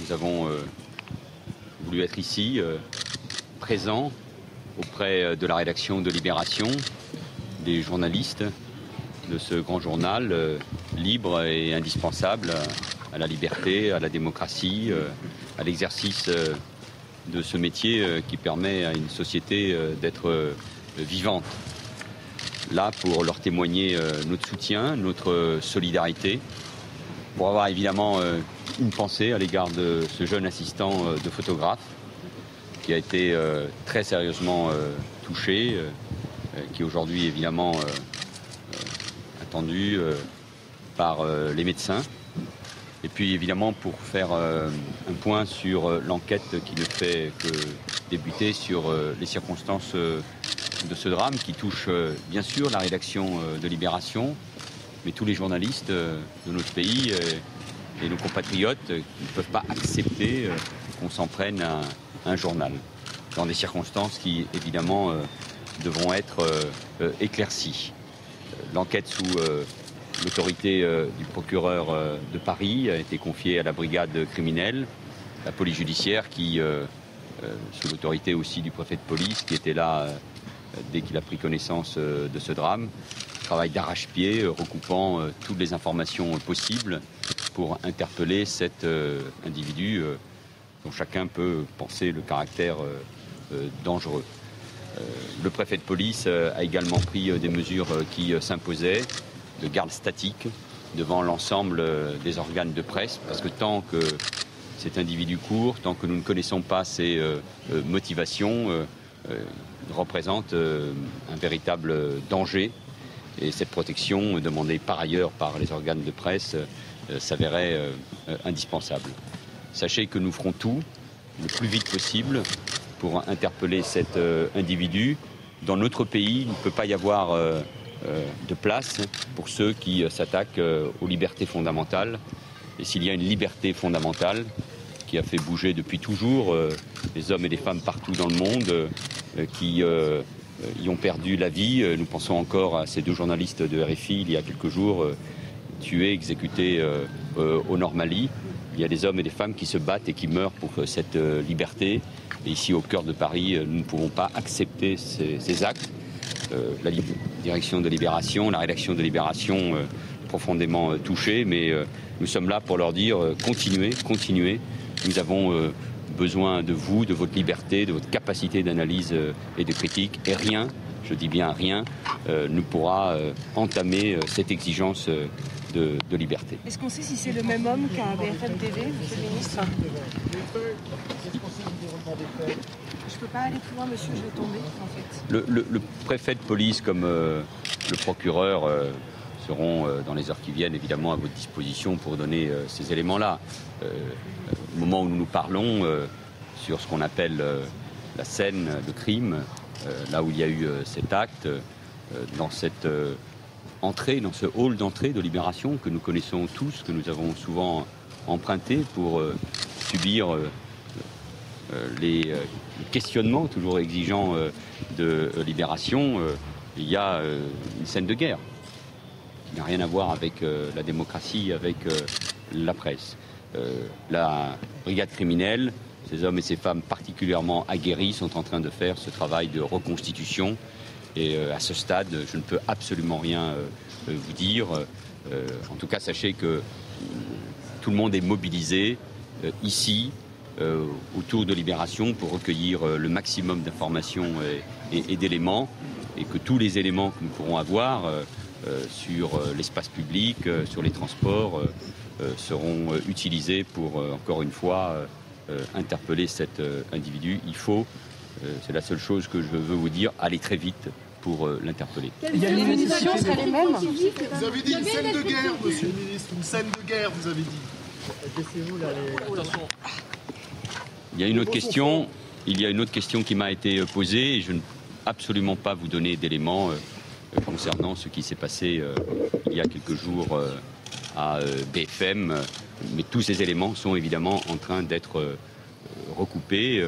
nous avons voulu être ici, présents auprès de la rédaction de Libération, des journalistes de ce grand journal libre et indispensable à la liberté, à la démocratie, à l'exercice de ce métier qui permet à une société d'être vivante. Là, pour leur témoigner notre soutien, notre solidarité, pour avoir évidemment une pensée à l'égard de ce jeune assistant de photographe qui a été très sérieusement touché, qui est aujourd'hui évidemment attendu par les médecins. Et puis évidemment pour faire un point sur l'enquête qui ne fait que débuter sur les circonstances de ce drame qui touche bien sûr la rédaction de Libération, mais tous les journalistes de notre pays et nos compatriotes qui ne peuvent pas accepter qu'on s'en prenne à un journal, dans des circonstances qui évidemment devront être éclaircies. L'enquête sous l'autorité du procureur de Paris a été confiée à la brigade criminelle, la police judiciaire qui, sous l'autorité aussi du préfet de police qui était là dès qu'il a pris connaissance de ce drame, travaille d'arrache-pied, recoupant toutes les informations possibles pour interpeller cet individu dont chacun peut penser le caractère dangereux. Le préfet de police a également pris des mesures qui s'imposaient, de garde statique devant l'ensemble des organes de presse, parce que tant que cet individu court, tant que nous ne connaissons pas ses motivations, représente un véritable danger. Et cette protection, demandée par ailleurs par les organes de presse, s'avérait indispensable. Sachez que nous ferons tout, le plus vite possible, pour interpeller cet individu. Dans notre pays, il ne peut pas y avoir de place pour ceux qui s'attaquent aux libertés fondamentales. Et s'il y a une liberté fondamentale qui a fait bouger depuis toujours les hommes et les femmes partout dans le monde, qui y ont perdu la vie. Nous pensons encore à ces deux journalistes de RFI il y a quelques jours, tués, exécutés au Nord-Mali. Il y a des hommes et des femmes qui se battent et qui meurent pour cette liberté. Et ici, au cœur de Paris, nous ne pouvons pas accepter ces actes. La direction de Libération, la rédaction de Libération, profondément touchée, mais nous sommes là pour leur dire continuez, continuez. Nous avons besoin de vous, de votre liberté, de votre capacité d'analyse et de critique. Et rien, je dis bien rien, ne pourra entamer cette exigence de liberté. Est-ce qu'on sait si c'est le même homme qu'à BFM TV, monsieur le ministre? Je ne peux pas aller plus loin, monsieur, je vais tomber, en fait. Le préfet de police comme le procureur seront, dans les heures qui viennent, évidemment à votre disposition pour donner ces éléments-là. Au moment où nous nous parlons, sur ce qu'on appelle la scène de crime, là où il y a eu cet acte, dans cette entrée, dans ce hall d'entrée de Libération que nous connaissons tous, que nous avons souvent emprunté pour subir les questionnements toujours exigeants de Libération, il y a une scène de guerre qui n'a rien à voir avec la démocratie, avec la presse. La brigade criminelle, ces hommes et ces femmes particulièrement aguerris sont en train de faire ce travail de reconstitution. Et à ce stade, je ne peux absolument rien vous dire. En tout cas, sachez que tout le monde est mobilisé ici, autour de Libération, pour recueillir le maximum d'informations et d'éléments, et que tous les éléments que nous pourrons avoir sur l'espace public, sur les transports, seront utilisés pour, encore une fois, interpeller cet individu. Il faut, c'est la seule chose que je veux vous dire, aller très vite pour l'interpeller. Les munitions seraient les mêmes? Vous avez dit une scène de guerre, monsieur le ministre, une scène de guerre, vous avez dit. Attention. Il y a une autre question qui m'a été posée et je ne peux absolument pas vous donner d'éléments concernant ce qui s'est passé il y a quelques jours à BFM, mais tous ces éléments sont évidemment en train d'être recoupés.